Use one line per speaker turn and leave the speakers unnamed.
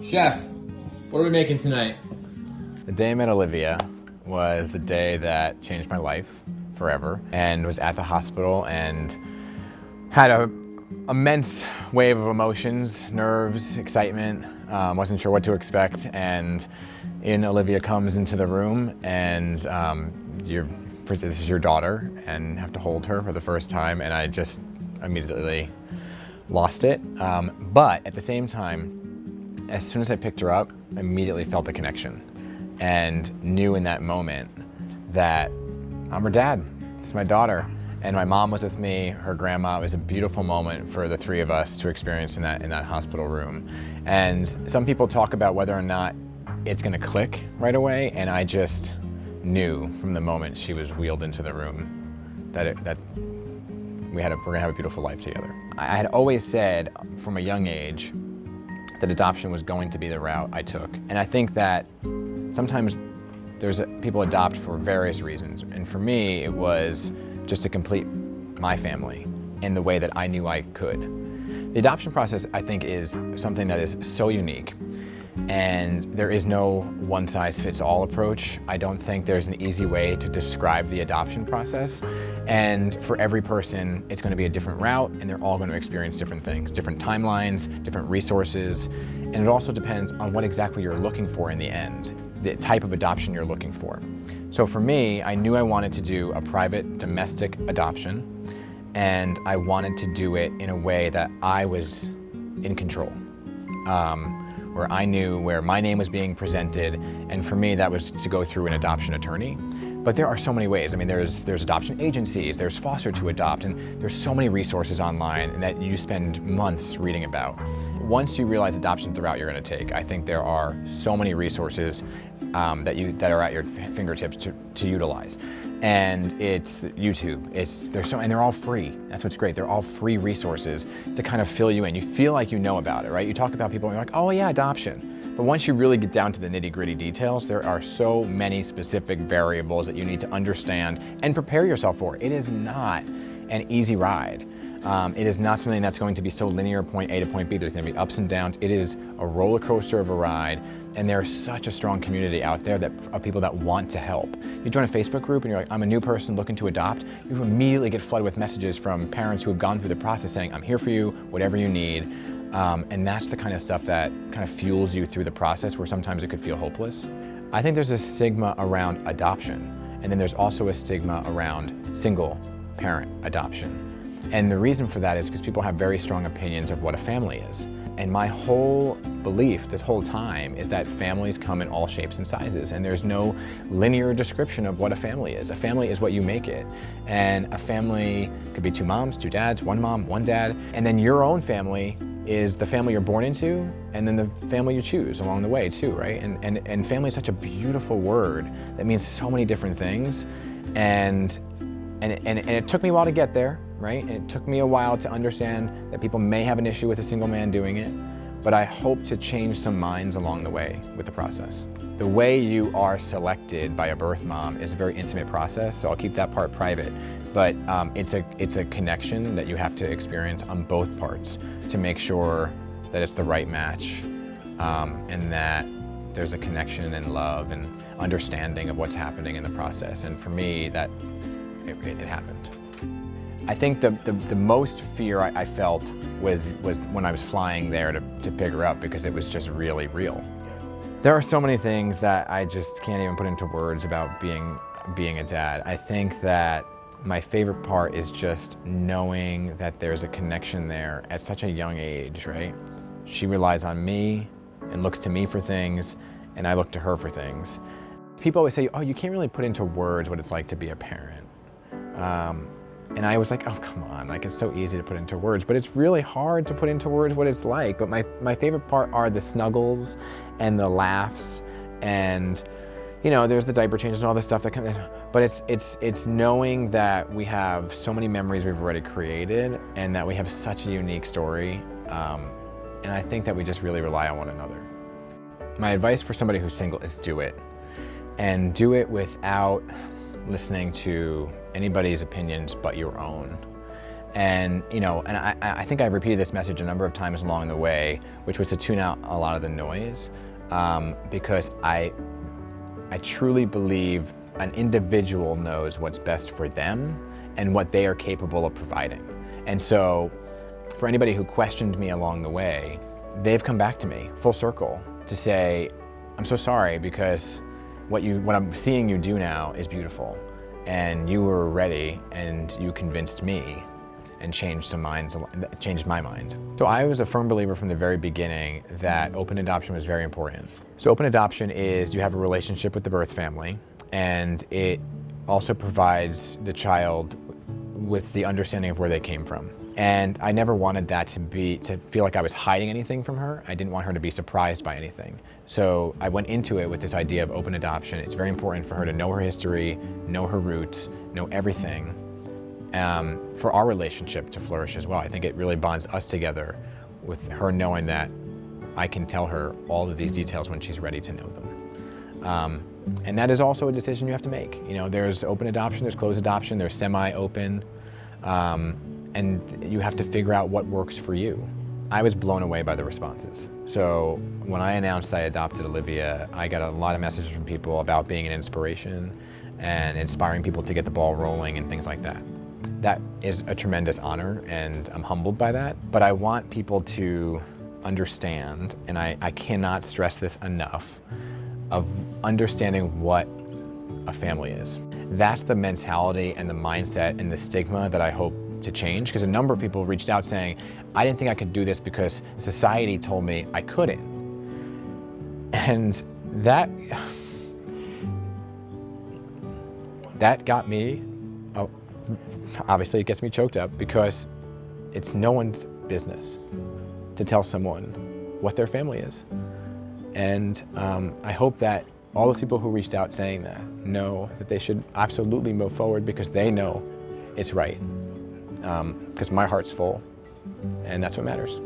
Chef, what are we making tonight?
The day I met Olivia was the day that changed my life forever, and was at the hospital and had an immense wave of emotions, nerves, excitement, wasn't sure what to expect, and Olivia comes into the room and this is your daughter, and have to hold her for the first time, and I just immediately lost it. But at the same time, as soon as I picked her up, I immediately felt the connection and knew in that moment that I'm her dad. This is my daughter. And my mom was with me, her grandma. It was a beautiful moment for the three of us to experience in that hospital room. And some people talk about whether or not it's gonna click right away, and I just knew from the moment she was wheeled into the room that we're gonna have a beautiful life together. I had always said from a young age that adoption was going to be the route I took. And I think that sometimes people adopt for various reasons. And for me, it was just to complete my family in the way that I knew I could. The adoption process, I think, is something that is so unique. And there is no one-size-fits-all approach. I don't think there's an easy way to describe the adoption process. And for every person, it's going to be a different route, and they're all going to experience different things, different timelines, different resources. And it also depends on what exactly you're looking for in the end, the type of adoption you're looking for. So for me, I knew I wanted to do a private domestic adoption, and I wanted to do it in a way that I was in control. Where I knew where my name was being presented, and for me that was to go through an adoption attorney. But there are so many ways. I mean, there's adoption agencies, there's foster to adopt, and there's so many resources online that you spend months reading about. Once you realize adoption's the route you're going to take, I think there are so many resources that are at your fingertips to utilize. And it's YouTube, and they're all free. That's what's great. They're all free resources to kind of fill you in. You feel like you know about it, right? You talk about people and you're like, oh yeah, adoption. But once you really get down to the nitty-gritty details, there are so many specific variables that you need to understand and prepare yourself for. It is not an easy ride. It is not something that's going to be so linear, point A to point B. There's going to be ups and downs. It is a roller coaster of a ride, and there's such a strong community out there of people that want to help. You join a Facebook group and you're like, I'm a new person looking to adopt. You immediately get flooded with messages from parents who have gone through the process saying, I'm here for you, whatever you need. And that's the kind of stuff that kind of fuels you through the process, where sometimes it could feel hopeless. I think there's a stigma around adoption, and then there's also a stigma around single parent adoption. And the reason for that is because people have very strong opinions of what a family is. And my whole belief this whole time is that families come in all shapes and sizes, and there's no linear description of what a family is. A family is what you make it. And a family could be two moms, two dads, one mom, one dad, and then your own family is the family you're born into, and then the family you choose along the way too, right? And family is such a beautiful word that means so many different things. And it took me a while to get there, right? And it took me a while to understand that people may have an issue with a single man doing it, but I hope to change some minds along the way with the process. The way you are selected by a birth mom is a very intimate process, so I'll keep that part private. But it's a connection that you have to experience on both parts to make sure that it's the right match, and that there's a connection and love and understanding of what's happening in the process. And for me, that it happened. I think the most fear I felt was when I was flying there to pick her up, because it was just really real. There are so many things that I just can't even put into words about being a dad. I think that my favorite part is just knowing that there's a connection there at such a young age, right? She relies on me and looks to me for things, and I look to her for things. People always say, oh, you can't really put into words what it's like to be a parent. And I was like, oh, come on, like it's so easy to put into words, but it's really hard to put into words what it's like. But my favorite part are the snuggles and the laughs, and there's the diaper changes and all this stuff that comes, but it's knowing that we have so many memories we've already created, and that we have such a unique story. And I think that we just really rely on one another. My advice for somebody who's single is do it. And do it without listening to anybody's opinions but your own. And, you know, and I think I repeated this message a number of times along the way, which was to tune out a lot of the noise, because I truly believe an individual knows what's best for them and what they are capable of providing. And so for anybody who questioned me along the way, they've come back to me full circle to say, I'm so sorry, because what I'm seeing you do now is beautiful, and you were ready and you convinced me and changed my mind. So I was a firm believer from the very beginning that open adoption was very important. So open adoption is you have a relationship with the birth family, and it also provides the child with the understanding of where they came from. And I never wanted that to feel like I was hiding anything from her. I didn't want her to be surprised by anything. So I went into it with this idea of open adoption. It's very important for her to know her history, know her roots, know everything, for our relationship to flourish as well. I think it really bonds us together with her knowing that I can tell her all of these details when she's ready to know them. And that is also a decision you have to make. You know, there's open adoption, there's closed adoption, there's semi-open, and you have to figure out what works for you. I was blown away by the responses. So when I announced I adopted Olivia, I got a lot of messages from people about being an inspiration and inspiring people to get the ball rolling and things like that. That is a tremendous honor, and I'm humbled by that. But I want people to understand, and I cannot stress this enough, of understanding what a family is. That's the mentality and the mindset and the stigma that I hope to change, because a number of people reached out saying, I didn't think I could do this because society told me I couldn't. And that got me, obviously it gets me choked up, because it's no one's business to tell someone what their family is. And I hope that all those people who reached out saying that know that they should absolutely move forward, because they know it's right. Because my heart's full, and that's what matters.